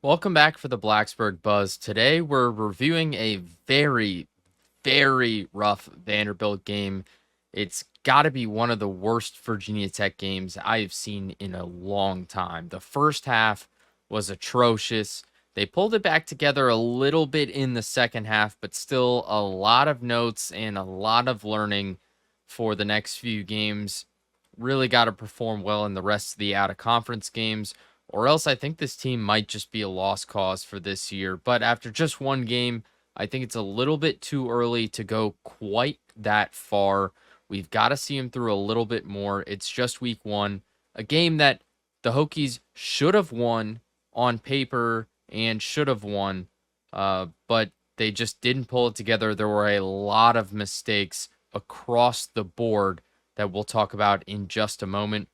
Welcome back for the Blacksburg Buzz. Today we're reviewing a very rough Vanderbilt game. It's got to be one of the worst Virginia Tech games I have seen in a long time. The first half was atrocious. They pulled it back together a little bit in the second half, but still a lot of notes and a lot of learning for the next few games. Really got to perform well in the rest of the out of conference games, or else I think this team might just be a lost cause for this year. But after just one game, I think it's a little bit too early to go quite that far. We've got to see him through a little bit more. It's just week one, a game that the Hokies should have won on paper and should have won, but they just didn't pull it together. There were a lot of mistakes across the board that we'll talk about in just a moment.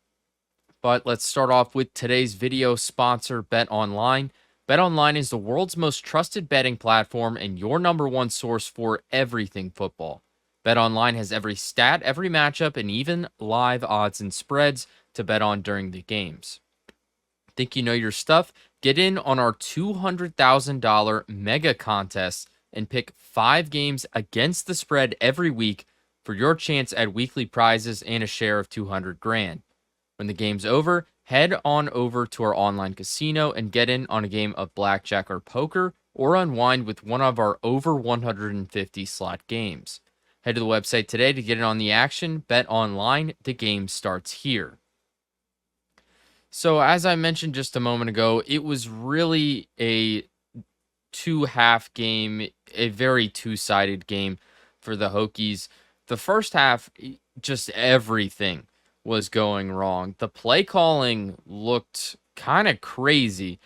But let's start off with today's video sponsor, BetOnline. BetOnline is the world's most trusted betting platform and your number one source for everything football. BetOnline has every stat, every matchup, and even live odds and spreads to bet on during the games. Think you know your stuff? Get in on our $200,000 mega contest and pick 5 games against the spread every week for your chance at weekly prizes and a share of 200 grand. When the game's over, head on over to our online casino and get in on a game of blackjack or poker, or unwind with one of our over 150 slot games. Head to the website today to get in on the action. Bet online, the game starts here. So as I mentioned just a moment ago, it was really a two-half game, a very two-sided game for the Hokies. The first half, just everything was going wrong. The play calling looked kind of crazy.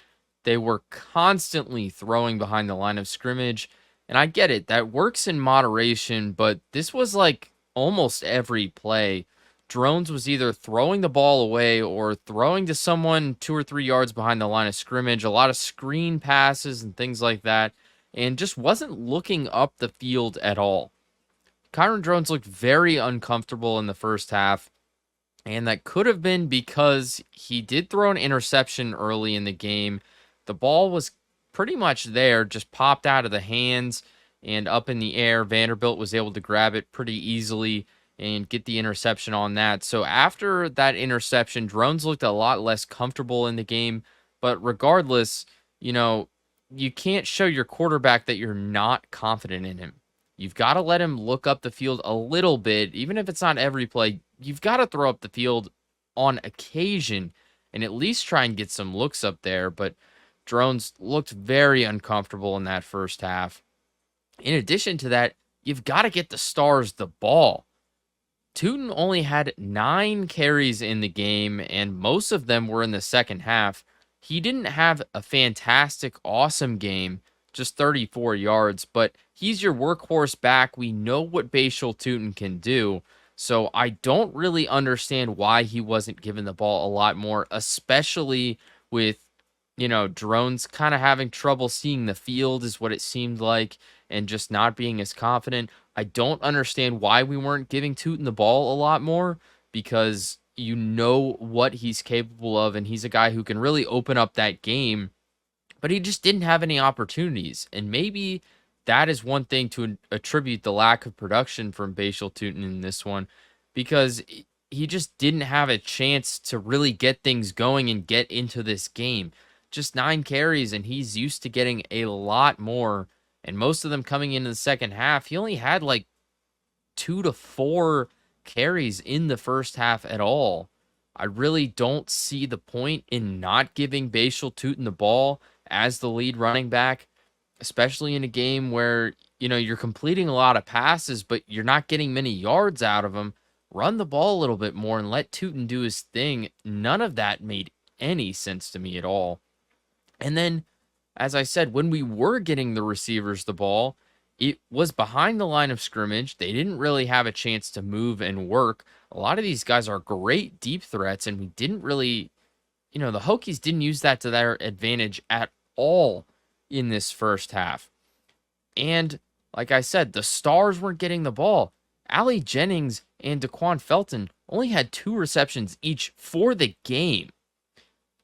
They were constantly throwing behind the line of scrimmage. And I get it, that works in moderation, but this was like almost every play. Drones was either throwing the ball away or throwing to someone 2 or 3 yards behind the line of scrimmage, a lot of screen passes and things like that, and just wasn't looking up the field at all. Kyron Drones looked very uncomfortable in the first half, and that could have been because he did throw an interception early in the game. The ball was pretty much there, just popped out of the hands and up in the air. Vanderbilt was able to grab it pretty easily and get the interception on that. So after that interception, Drones looked a lot less comfortable in the game. But regardless, you can't show your quarterback that you're not confident in him. You've got to let him look up the field a little bit, even if it's not every play. You've got to throw up the field on occasion and at least try and get some looks up there. But Drones looked very uncomfortable in that first half. In addition to that, you've got to get the Stars the ball. Tootin only had 9 carries in the game, and most of them were in the second half. He didn't have a fantastic, awesome game, just 34 yards, but he's your workhorse back. We know what Bashal Tootin can do, so I don't really understand why he wasn't given the ball a lot more, especially with, Drones kind of having trouble seeing the field is what it seemed like, and just not being as confident. I don't understand why we weren't giving Tootin the ball a lot more, because you know what he's capable of, and he's a guy who can really open up that game, but he just didn't have any opportunities. And maybe that is one thing to attribute the lack of production from Bashal Tootin in this one, because he just didn't have a chance to really get things going and get into this game. Just 9 carries, and he's used to getting a lot more. And most of them coming into the second half, he only had like 2 to 4 carries in the first half at all. I really don't see the point in not giving Bashal Tootin the ball as the lead running back, especially in a game where, you're completing a lot of passes, but you're not getting many yards out of them. Run the ball a little bit more and let Tootin do his thing. None of that made any sense to me at all. And then, as I said, when we were getting the receivers the ball, it was behind the line of scrimmage. They didn't really have a chance to move and work. A lot of these guys are great deep threats, and we didn't really, the Hokies didn't use that to their advantage at all in this first half. And like I said, the Stars weren't getting the ball. Allie Jennings and Daquan Felton only had 2 receptions each for the game.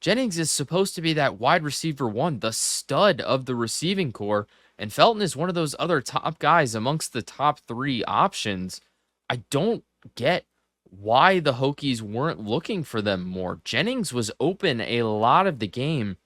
Jennings is supposed to be that wide receiver one, the stud of the receiving core, and Felton is one of those other top guys amongst the top three options. I don't get why the Hokies weren't looking for them more. Jennings was open a lot of the game,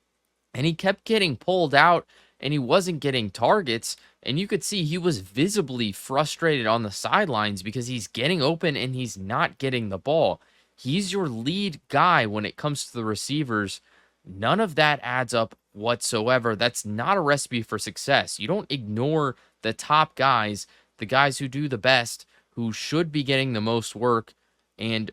and he kept getting pulled out, and he wasn't getting targets. And you could see he was visibly frustrated on the sidelines because he's getting open and he's not getting the ball. He's your lead guy when it comes to the receivers. None of that adds up whatsoever. That's not a recipe for success. You don't ignore the top guys, the guys who do the best, who should be getting the most work, and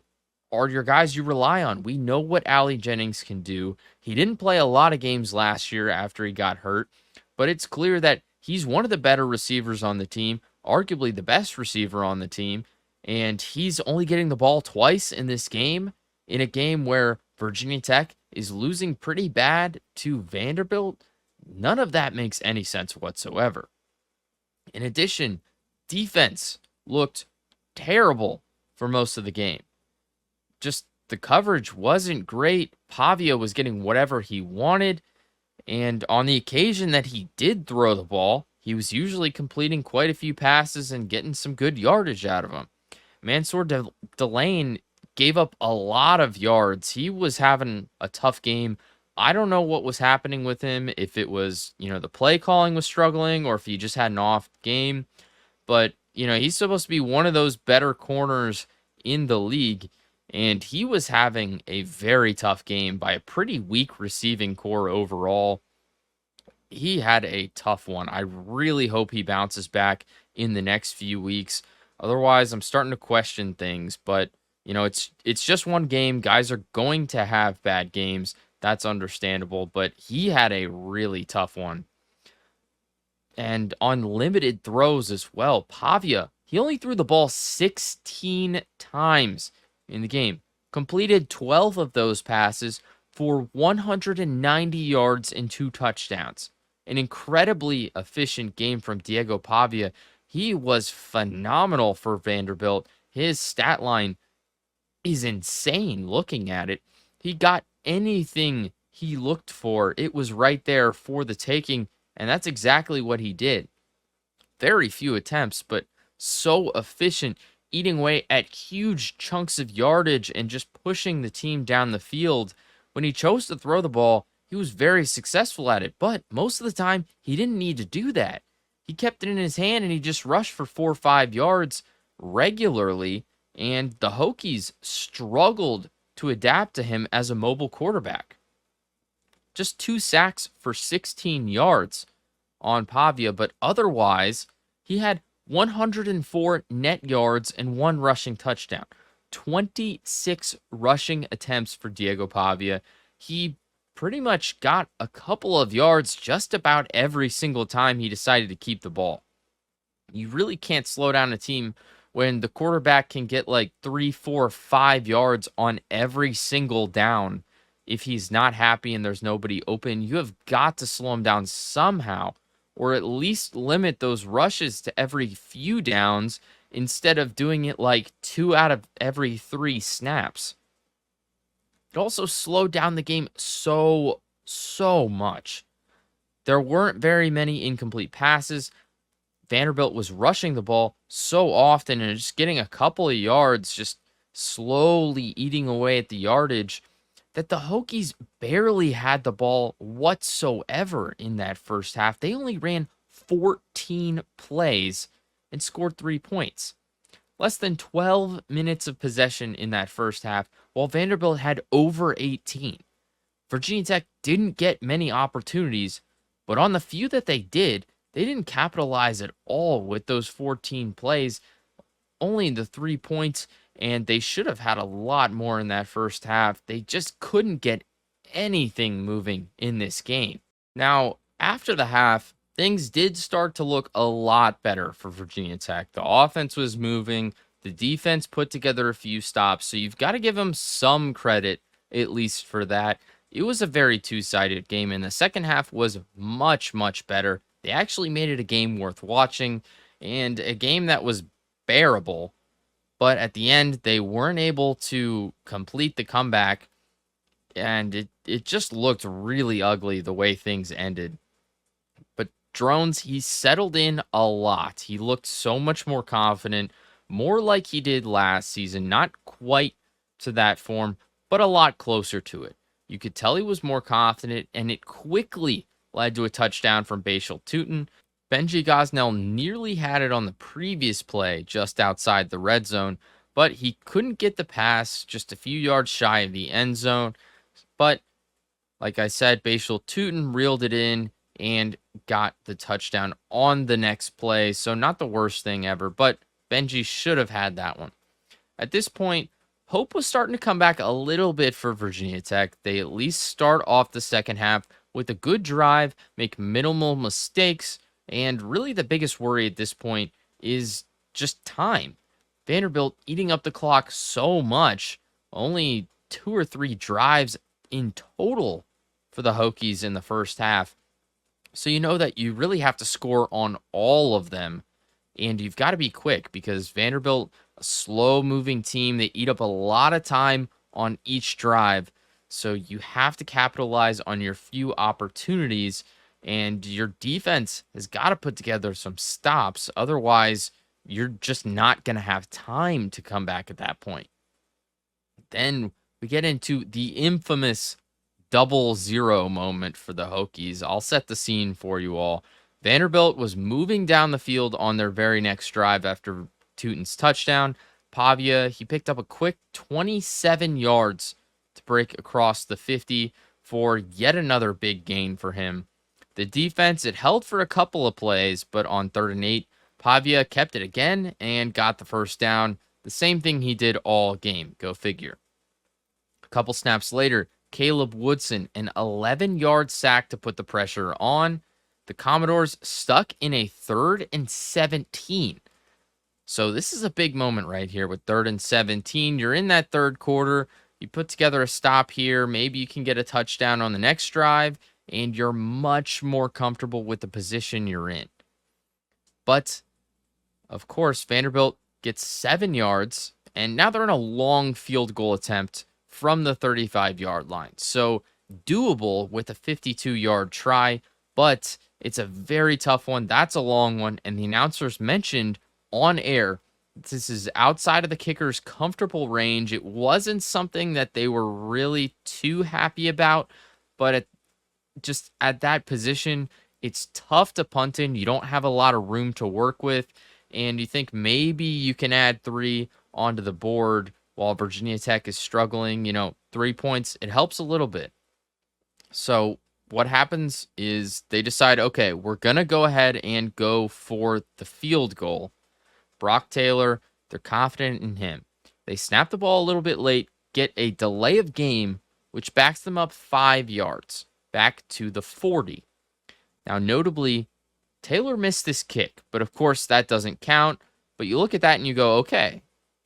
are your guys you rely on. We know what Allie Jennings can do. He didn't play a lot of games last year after he got hurt, but it's clear that he's one of the better receivers on the team, arguably the best receiver on the team, and he's only getting the ball twice in this game, in a game where Virginia Tech is losing pretty bad to Vanderbilt. None of that makes any sense whatsoever. In addition, defense looked terrible for most of the game. Just the coverage wasn't great. Pavia was getting whatever he wanted. And on the occasion that he did throw the ball, he was usually completing quite a few passes and getting some good yardage out of them. Mansour Delane gave up a lot of yards. He was having a tough game. I don't know what was happening with him, if it was, the play calling was struggling or if he just had an off game. But, he's supposed to be one of those better corners in the league. And he was having a very tough game by a pretty weak receiving core overall. He had a tough one. I really hope he bounces back in the next few weeks. Otherwise, I'm starting to question things. But, it's just one game. Guys are going to have bad games. That's understandable. But he had a really tough one. And on limited throws as well. Pavia, he only threw the ball 16 times in the game, completed 12 of those passes for 190 yards and 2 touchdowns. An incredibly efficient game from Diego Pavia. He was phenomenal for Vanderbilt. His stat line is insane looking at it. He got anything he looked for. It was right there for the taking, and that's exactly what he did. Very few attempts, but so efficient, eating away at huge chunks of yardage and just pushing the team down the field. When he chose to throw the ball, he was very successful at it, but most of the time, he didn't need to do that. He kept it in his hand and he just rushed for 4 or 5 yards regularly, and the Hokies struggled to adapt to him as a mobile quarterback. Just 2 sacks for 16 yards on Pavia, but otherwise, he had 104 net yards and 1 rushing touchdown. 26 rushing attempts for Diego Pavia. He pretty much got a couple of yards just about every single time he decided to keep the ball. You really can't slow down a team when the quarterback can get like 3, 4, 5 yards on every single down. If he's not happy and there's nobody open, you have got to slow him down somehow, or at least limit those rushes to every few downs instead of doing it like 2 out of every 3 snaps. It also slowed down the game so much. There weren't very many incomplete passes. Vanderbilt was rushing the ball so often and just getting a couple of yards, just slowly eating away at the yardage, that the Hokies barely had the ball whatsoever in that first half. They only ran 14 plays and scored 3 points. Less than 12 minutes of possession in that first half, while Vanderbilt had over 18. Virginia Tech didn't get many opportunities, but on the few that they didn't capitalize at all with those 14 plays, only the 3 points, and they should have had a lot more in that first half. They just couldn't get anything moving in this game. Now, after the half, things did start to look a lot better for Virginia Tech. The offense was moving. The defense put together a few stops, so you've got to give them some credit, at least for that. It was a very two-sided game, and the second half was much, much better. They actually made it a game worth watching, and a game that was bearable. But at the end, they weren't able to complete the comeback. and it just looked really ugly the way things ended. But Drones, he settled in a lot. He looked so much more confident, more like he did last season. Not quite to that form, but a lot closer to it. You could tell he was more confident, and it quickly led to a touchdown from Bashal Tutin. Benji Gosnell nearly had it on the previous play just outside the red zone, but he couldn't get the pass just a few yards shy of the end zone. But like I said, Bashal Tutin reeled it in and got the touchdown on the next play. So not the worst thing ever, but Benji should have had that one. At this point, hope was starting to come back a little bit for Virginia Tech. They at least start off the second half with a good drive, make minimal mistakes, and really the biggest worry at this point is just time. Vanderbilt eating up the clock so much, only 2 or 3 drives in total for the Hokies in the first half. So you know that you really have to score on all of them, and you've got to be quick because Vanderbilt, a slow moving team, they eat up a lot of time on each drive. So you have to capitalize on your few opportunities, and your defense has got to put together some stops. Otherwise, you're just not going to have time to come back at that point. Then we get into the infamous 0-0 moment for the Hokies. I'll set the scene for you all. Vanderbilt was moving down the field on their very next drive after Tutin's touchdown. Pavia, he picked up a quick 27 yards to break across the 50 for yet another big gain for him. The defense, it held for a couple of plays, but on 3rd and 8, Pavia kept it again and got the first down. The same thing he did all game. Go figure. A couple snaps later, Caleb Woodson, an 11-yard sack to put the pressure on. The Commodores stuck in a 3rd and 17. So this is a big moment right here with 3rd and 17. You're in that third quarter. You put together a stop here. Maybe you can get a touchdown on the next drive, and you're much more comfortable with the position you're in. But, of course, Vanderbilt gets 7 yards, and now they're in a long field goal attempt from the 35-yard line. So doable with a 52-yard try, but it's a very tough one. That's a long one, and the announcers mentioned on air this is outside of the kicker's comfortable range. It wasn't something that they were really too happy about, but just at that position, it's tough to punt in. You don't have a lot of room to work with, and you think maybe you can add 3 onto the board while Virginia Tech is struggling. 3 points, it helps a little bit. So what happens is they decide, okay, we're going to go ahead and go for the field goal. Brock Taylor, they're confident in him. They snap the ball a little bit late, get a delay of game, which backs them up 5 yards, back to the 40. Now, notably, Taylor missed this kick, but of course that doesn't count. But you look at that and you go, okay,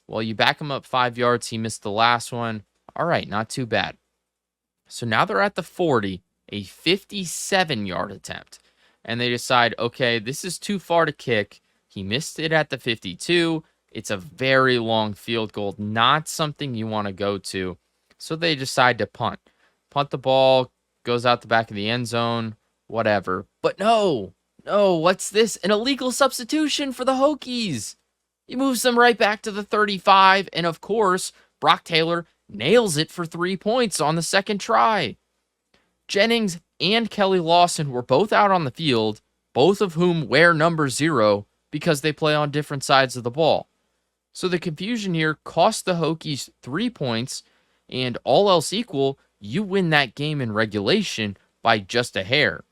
well, you back him up 5 yards. He missed the last one. All right, not too bad. So now they're at the 40, a 57-yard attempt. And they decide, okay, this is too far to kick. He missed it at the 52. It's a very long field goal, not something you want to go to. So they decide to punt. Punt the ball, goes out the back of the end zone, whatever. But no, what's this? An illegal substitution for the Hokies. He moves them right back to the 35, and of course, Brock Taylor nails it for 3 points on the second try. Jennings and Kelly Lawson were both out on the field, both of whom wear number 0 because they play on different sides of the ball. So the confusion here cost the Hokies 3 points, and all else equal, you win that game in regulation by just a hair.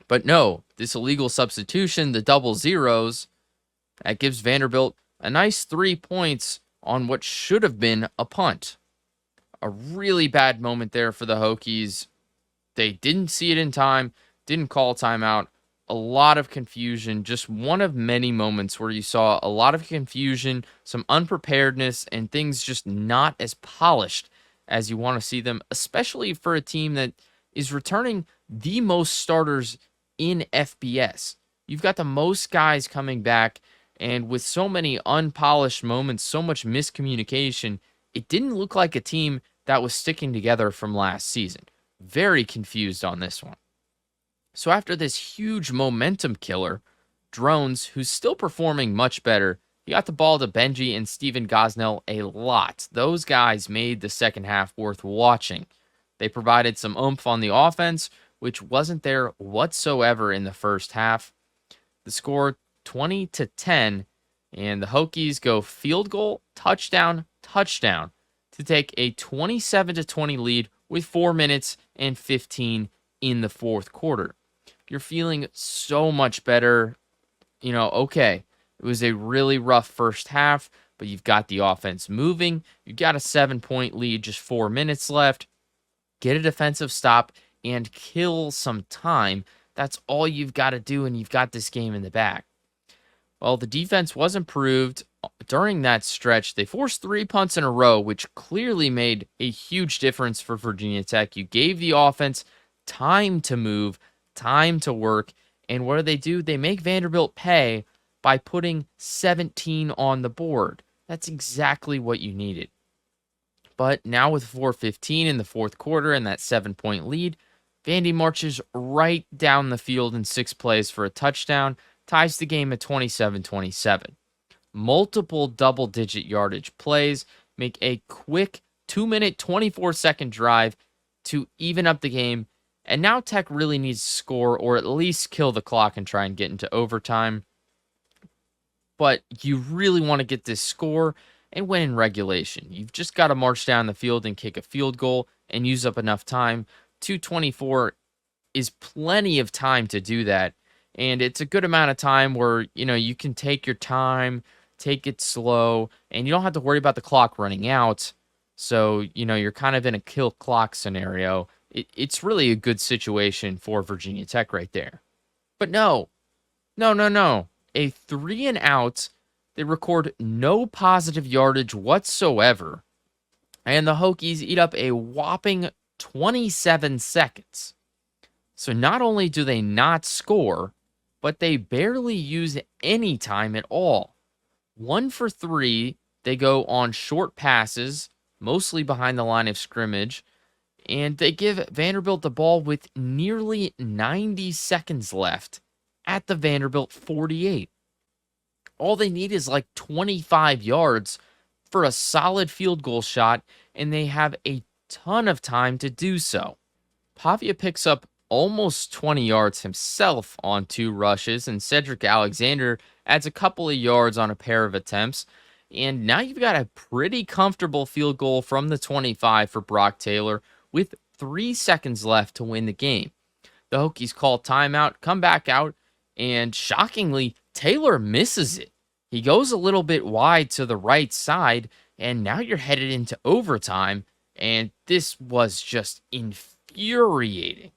But no, this illegal substitution, the 0-0s, that gives Vanderbilt a nice 3 points on what should have been a punt. A really bad moment there for the Hokies. They didn't see it in time, didn't call timeout. A lot of confusion, just one of many moments where you saw a lot of confusion, some unpreparedness, and things just not as polished as you want to see them, especially for a team that is returning the most starters in FBS. You've got the most guys coming back, and with so many unpolished moments, so much miscommunication, it didn't look like a team that was sticking together from last season. Very confused on this one. So after this huge momentum killer, Drones, who's still performing much better, he got the ball to Benji and Steven Gosnell a lot. Those guys made the second half worth watching. They provided some oomph on the offense, which wasn't there whatsoever in the first half. The score 20-10, and the Hokies go field goal, touchdown, touchdown to take a 27-20 lead with 4 minutes and 15 in the fourth quarter. You're feeling so much better. Okay, it was a really rough first half, but you've got the offense moving. You've got a 7-point lead, just 4 minutes left. Get a defensive stop and kill some time. That's all you've got to do, and you've got this game in the bag. Well, the defense was improved during that stretch. They forced 3 punts in a row, which clearly made a huge difference for Virginia Tech. You gave the offense time to move, time to work, and what do? They make Vanderbilt pay by putting 17 on the board. That's exactly what you needed. But now with 4:15 in the fourth quarter and that 7-point lead, Vandy marches right down the field in 6 plays for a touchdown, ties the game at 27-27. Multiple double-digit yardage plays make a quick 2-minute, 24-second drive to even up the game, and now Tech really needs to score or at least kill the clock and try and get into overtime. But you really want to get this score and win in regulation. You've just got to march down the field and kick a field goal and use up enough time. 2:24 is plenty of time to do that. And it's a good amount of time where, you can take your time, take it slow, and you don't have to worry about the clock running out. So, you're kind of in a kill clock scenario. It's really a good situation for Virginia Tech right there. But no. A 3 and out. They record no positive yardage whatsoever. And the Hokies eat up a whopping 27 seconds. So not only do they not score, but they barely use any time at all. 1 for 3, they go on short passes, mostly behind the line of scrimmage, and they give Vanderbilt the ball with nearly 90 seconds left at the Vanderbilt 48. All they need is like 25 yards for a solid field goal shot, and they have a ton of time to do so. Pavia picks up almost 20 yards himself on 2 rushes, and Cedric Alexander adds a couple of yards on a pair of attempts. And now you've got a pretty comfortable field goal from the 25 for Brock Taylor with 3 seconds left to win the game. The Hokies call timeout, come back out, and shockingly, Taylor misses it. He goes a little bit wide to the right side, and now you're headed into overtime, and this was just infuriating.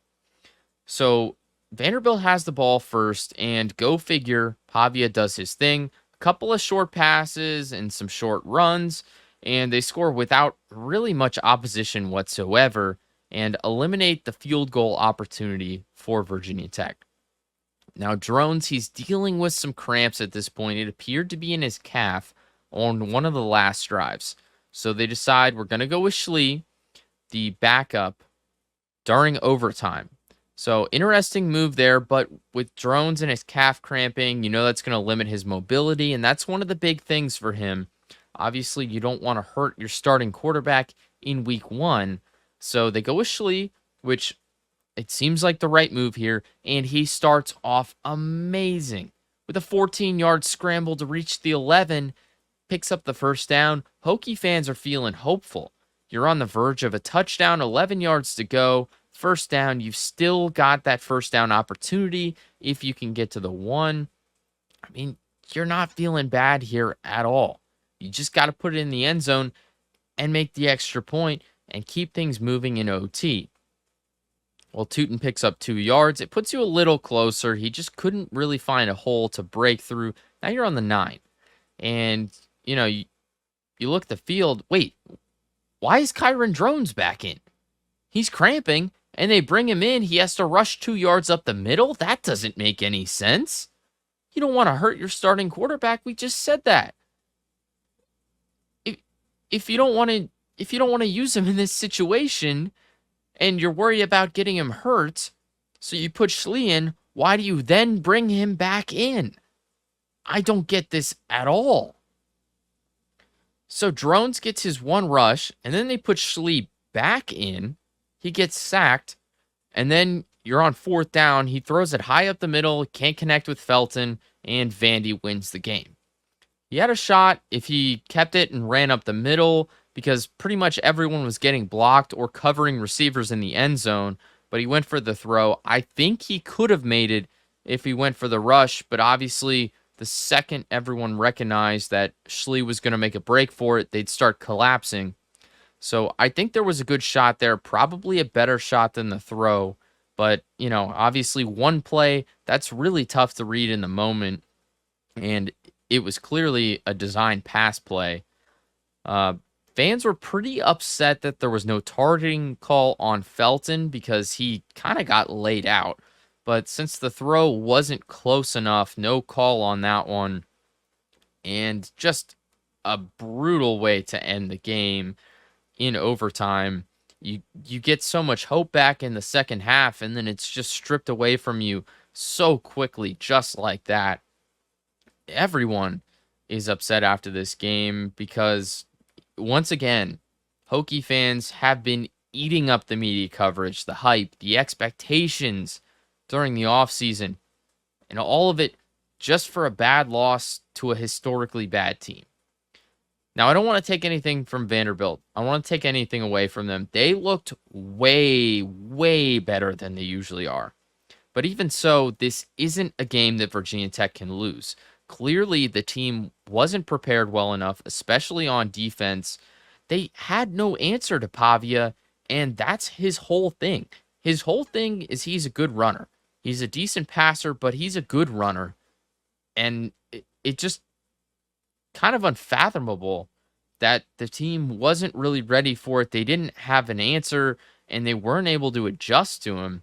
So Vanderbilt has the ball first, and go figure, Pavia does his thing. A couple of short passes and some short runs, and they score without really much opposition whatsoever and eliminate the field goal opportunity for Virginia Tech. Now, Drones, he's dealing with some cramps at this point. It appeared to be in his calf on one of the last drives. So they decide we're going to go with Schlee, the backup, during overtime. So interesting move there, but with Drones and his calf cramping, that's going to limit his mobility, and that's one of the big things for him. Obviously, you don't want to hurt your starting quarterback in week 1. So they go with Schlee, which it seems like the right move here, and he starts off amazing. With a 14-yard scramble to reach the 11, picks up the first down. Hokie fans are feeling hopeful. You're on the verge of a touchdown, 11 yards to go. First down, you've still got that first down opportunity if you can get to the 1. I mean, you're not feeling bad here at all. You just got to put it in the end zone and make the extra point and keep things moving in OT. Well, Tootin picks up 2 yards. It puts you a little closer. He just couldn't really find a hole to break through. Now you're on the 9. And, you look at the field. Wait, why is Kyron Drones back in? He's cramping, and they bring him in. He has to rush 2 yards up the middle? That doesn't make any sense. You don't want to hurt your starting quarterback. We just said that. If you don't want to, if you don't want to use him in this situation and you're worried about getting him hurt, so you put Schlee in, why do you then bring him back in? I don't get this at all. So Drones gets his one rush, and then they put Schlee back in. He gets sacked, and then you're on fourth down. He throws it high up the middle, can't connect with Felton, and Vandy wins the game. He had a shot if he kept it and ran up the middle because pretty much everyone was getting blocked or covering receivers in the end zone, but he went for the throw. I think he could have made it if he went for the rush, but obviously the second everyone recognized that Schlee was going to make a break for it, they'd start collapsing. So I think there was a good shot there, probably a better shot than the throw. But, obviously one play, that's really tough to read in the moment. And it was clearly a design pass play. Fans were pretty upset that there was no targeting call on Felton because he kind of got laid out. But since the throw wasn't close enough, no call on that one. And just a brutal way to end the game in overtime. You get so much hope back in the second half, and then it's just stripped away from you so quickly, just like that. Everyone is upset after this game because, once again, Hokie fans have been eating up the media coverage, the hype, the expectations during the offseason, and all of it just for a bad loss to a historically bad team. Now, I don't want to take anything from Vanderbilt. I want to take anything away from them. They looked way, way better than they usually are. But even so, this isn't a game that Virginia Tech can lose. Clearly, the team wasn't prepared well enough, especially on defense. They had no answer to Pavia, and that's his whole thing. His whole thing is he's a good runner. He's a decent passer, but he's a good runner. And it just kind of unfathomable that the team wasn't really ready for it. They didn't have an answer, and they weren't able to adjust to him,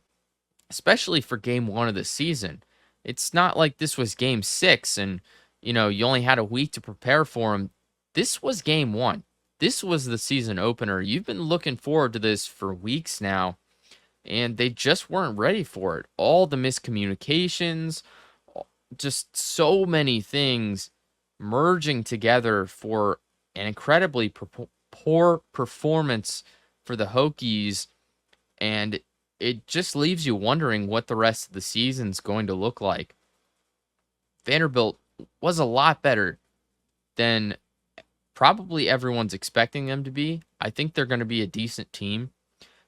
especially for game one of the season. It's not like this was game 6 and, you only had a week to prepare for him. This was game 1. This was the season opener. You've been looking forward to this for weeks now, and they just weren't ready for it. All the miscommunications, just so many things merging together for an incredibly poor performance for the Hokies, and it just leaves you wondering what the rest of the season's going to look like. Vanderbilt was a lot better than probably everyone's expecting them to be. I think they're going to be a decent team.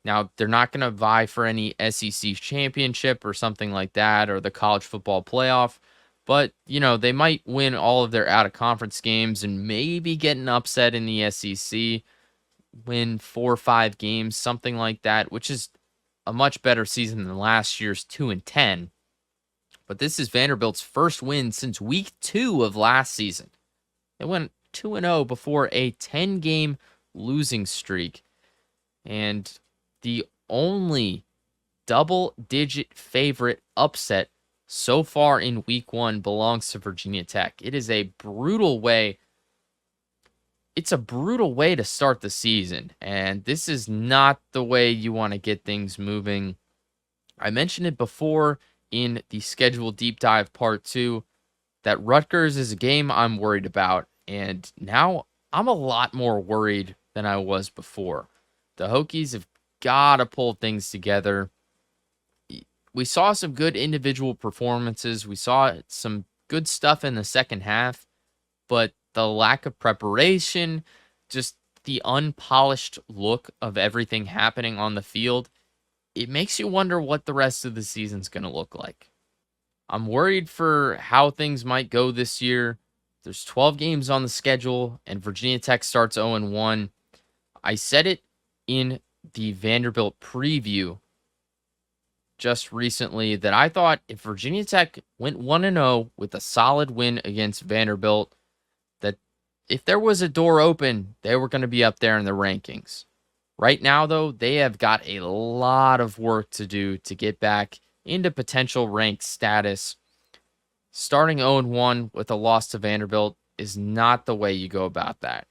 Now, they're not going to vie for any SEC championship or something like that, or the college football playoff. But, they might win all of their out-of-conference games and maybe get an upset in the SEC, win 4 or 5 games, something like that, which is a much better season than last year's 2-10. But this is Vanderbilt's first win since week 2 of last season. They went 2-0 before a 10-game losing streak. And the only double-digit favorite upset so far in week 1 belongs to Virginia Tech. It is a brutal way. It's a brutal way to start the season, and this is not the way you want to get things moving. I mentioned it before in the schedule deep dive part 2 that Rutgers is a game I'm worried about, and now I'm a lot more worried than I was before. The Hokies have got to pull things together. We saw some good individual performances. We saw some good stuff in the second half, but the lack of preparation, just the unpolished look of everything happening on the field, it makes you wonder what the rest of the season's going to look like. I'm worried for how things might go this year. There's 12 games on the schedule, and Virginia Tech starts 0-1. I said it in the Vanderbilt preview just recently that I thought if Virginia Tech went 1-0 with a solid win against Vanderbilt, that if there was a door open, they were going to be up there in the rankings. Right now, though, they have got a lot of work to do to get back into potential ranked status. Starting 0-1 with a loss to Vanderbilt is not the way you go about that.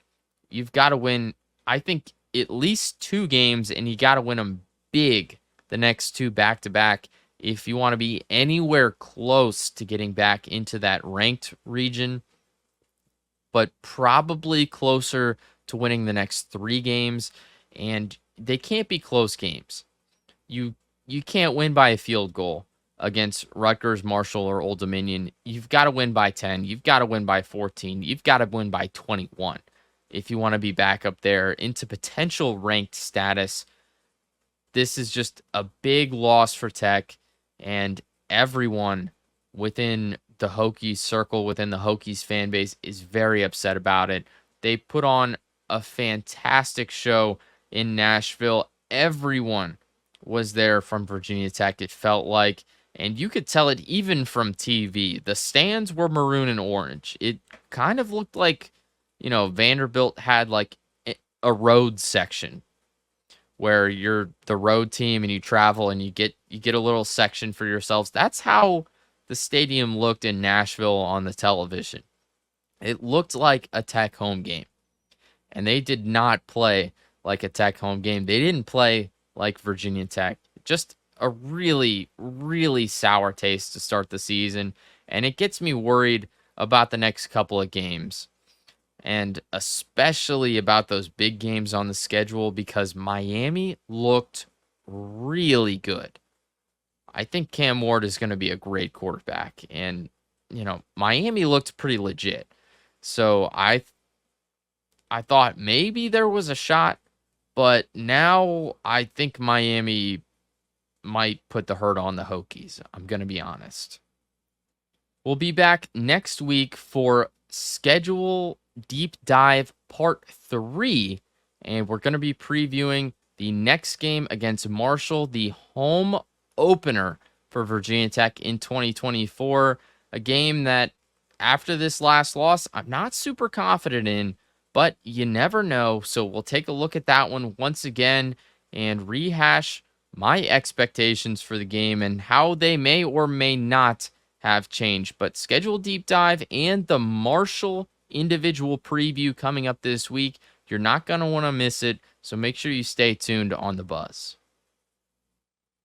You've got to win. I think at least 2 games, and you got to win them big the next 2 back to back if you want to be anywhere close to getting back into that ranked region, but probably closer to winning the next 3 games. And they can't be close games. You you can't win by a field goal against Rutgers, Marshall, or Old Dominion. You've got to win by 10. You've got to win by 14. You've got to win by 21 if you want to be back up there into potential ranked status. This is just a big loss for Tech, and everyone within the Hokies circle, within the Hokies fan base, is very upset about it. They put on a fantastic show in Nashville. Everyone was there from Virginia Tech, it felt like, and you could tell it even from TV. The stands were maroon and orange. It kind of looked like, Vanderbilt had like a road section where you're the road team and you travel and you get a little section for yourselves. That's how the stadium looked in Nashville on the television. It looked like a Tech home game, and they did not play like a Tech home game. They didn't play like Virginia Tech. Just a really, really sour taste to start the season, and it gets me worried about the next couple of games, and especially about those big games on the schedule, because Miami looked really good. I think Cam Ward is going to be a great quarterback, and Miami looked pretty legit. So I thought maybe there was a shot, but now I think Miami might put the hurt on the Hokies. I'm going to be honest. We'll be back next week for schedule deep dive part 3, and we're going to be previewing the next game against Marshall, the home opener for Virginia Tech in 2024, a game that after this last loss, I'm not super confident in, but you never know. So we'll take a look at that one once again and rehash my expectations for the game and how they may or may not have changed. But schedule deep dive and the Marshall individual preview coming up this week. You're not going to want to miss it, so make sure you stay tuned on the Buzz.